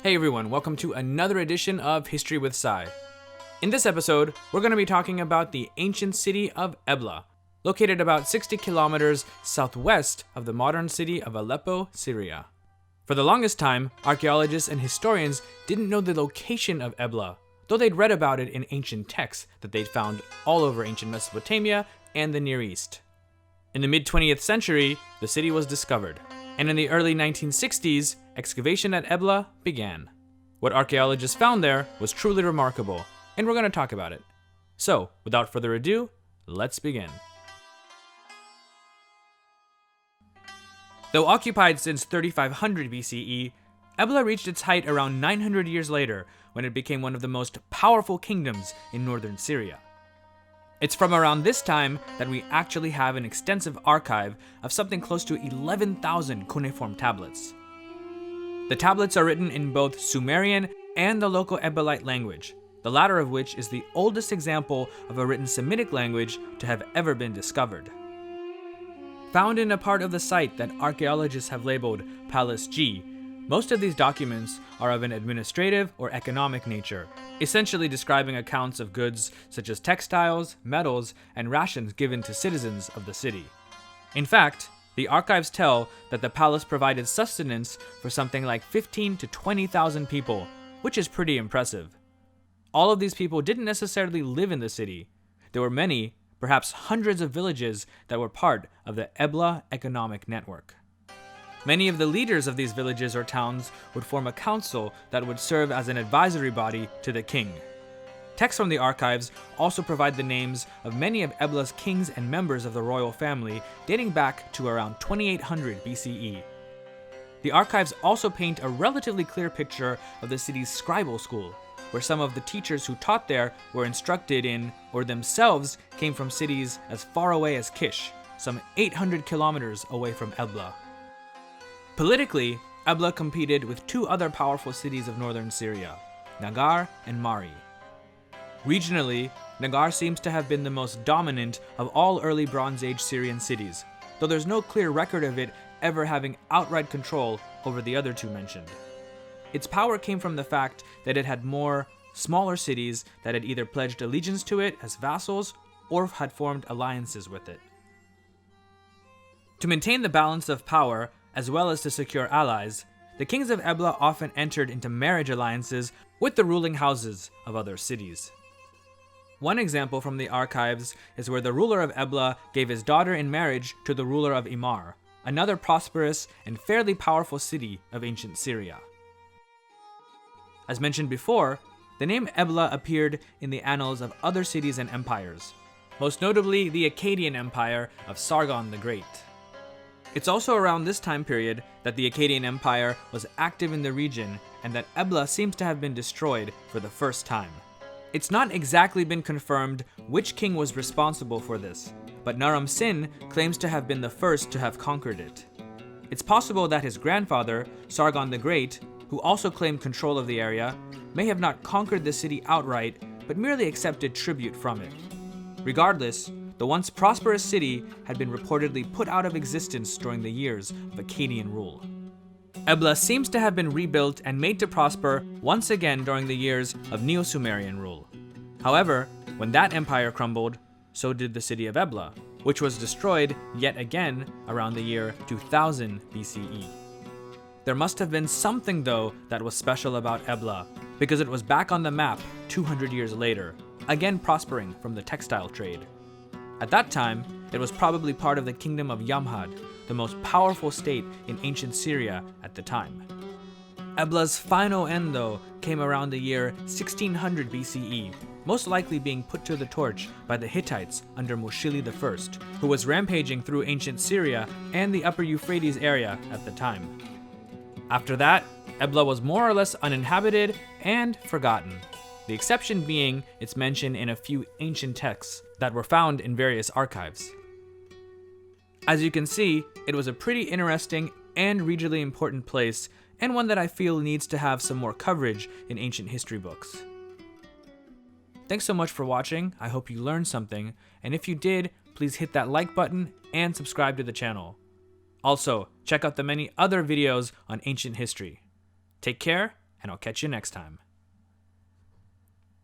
Hey everyone, welcome to another edition of History with Sai. In this episode, we're going to be talking about the ancient city of Ebla, located about 60 kilometers southwest of the modern city of Aleppo, Syria. For the longest time, archaeologists and historians didn't know the location of Ebla, though they'd read about it in ancient texts that they'd found all over ancient Mesopotamia and the Near East. In the mid-20th century, the city was discovered, and in the early 1960s, excavation at Ebla began. What archaeologists found there was truly remarkable, and we're going to talk about it. So, without further ado, let's begin. Though occupied since 3500 BCE, Ebla reached its height around 900 years later when it became one of the most powerful kingdoms in northern Syria. It's from around this time that we actually have an extensive archive of something close to 11,000 cuneiform tablets. The tablets are written in both Sumerian and the local Ebelite language, the latter of which is the oldest example of a written Semitic language to have ever been discovered. Found in a part of the site that archaeologists have labeled Palace G, most of these documents are of an administrative or economic nature, essentially describing accounts of goods such as textiles, metals, and rations given to citizens of the city. In fact, the archives tell that the palace provided sustenance for something like 15,000 to 20,000 people, which is pretty impressive. All of these people didn't necessarily live in the city. There were many, perhaps hundreds of villages that were part of the Ebla economic network. Many of the leaders of these villages or towns would form a council that would serve as an advisory body to the king. Texts from the archives also provide the names of many of Ebla's kings and members of the royal family dating back to around 2800 BCE. The archives also paint a relatively clear picture of the city's scribal school, where some of the teachers who taught there were instructed in, or themselves came from cities as far away as Kish, some 800 kilometers away from Ebla. Politically, Ebla competed with two other powerful cities of northern Syria, Nagar and Mari. Regionally, Nagar seems to have been the most dominant of all early Bronze Age Syrian cities, though there's no clear record of it ever having outright control over the other two mentioned. Its power came from the fact that it had more smaller cities that had either pledged allegiance to it as vassals or had formed alliances with it. To maintain the balance of power, as well as to secure allies, the kings of Ebla often entered into marriage alliances with the ruling houses of other cities. One example from the archives is where the ruler of Ebla gave his daughter in marriage to the ruler of Imar, another prosperous and fairly powerful city of ancient Syria. As mentioned before, the name Ebla appeared in the annals of other cities and empires, most notably the Akkadian Empire of Sargon the Great. It's also around this time period that the Akkadian Empire was active in the region and that Ebla seems to have been destroyed for the first time. It's not exactly been confirmed which king was responsible for this, but Naram Sin claims to have been the first to have conquered it. It's possible that his grandfather, Sargon the Great, who also claimed control of the area, may have not conquered the city outright, but merely accepted tribute from it. Regardless, the once prosperous city had been reportedly put out of existence during the years of Akkadian rule. Ebla seems to have been rebuilt and made to prosper once again during the years of Neo-Sumerian rule. However, when that empire crumbled, so did the city of Ebla, which was destroyed yet again around the year 2000 BCE. There must have been something though that was special about Ebla, because it was back on the map 200 years later, again prospering from the textile trade. At that time, it was probably part of the kingdom of Yamhad, the most powerful state in ancient Syria at the time. Ebla's final end, though, came around the year 1600 BCE, most likely being put to the torch by the Hittites under Mushili I, who was rampaging through ancient Syria and the upper Euphrates area at the time. After that, Ebla was more or less uninhabited and forgotten, the exception being its mention in a few ancient texts that were found in various archives. As you can see, it was a pretty interesting and regionally important place, and one that I feel needs to have some more coverage in ancient history books. Thanks so much for watching. I hope you learned something, and if you did, please hit that like button and subscribe to the channel. Also, check out the many other videos on ancient history. Take care and I'll catch you next time.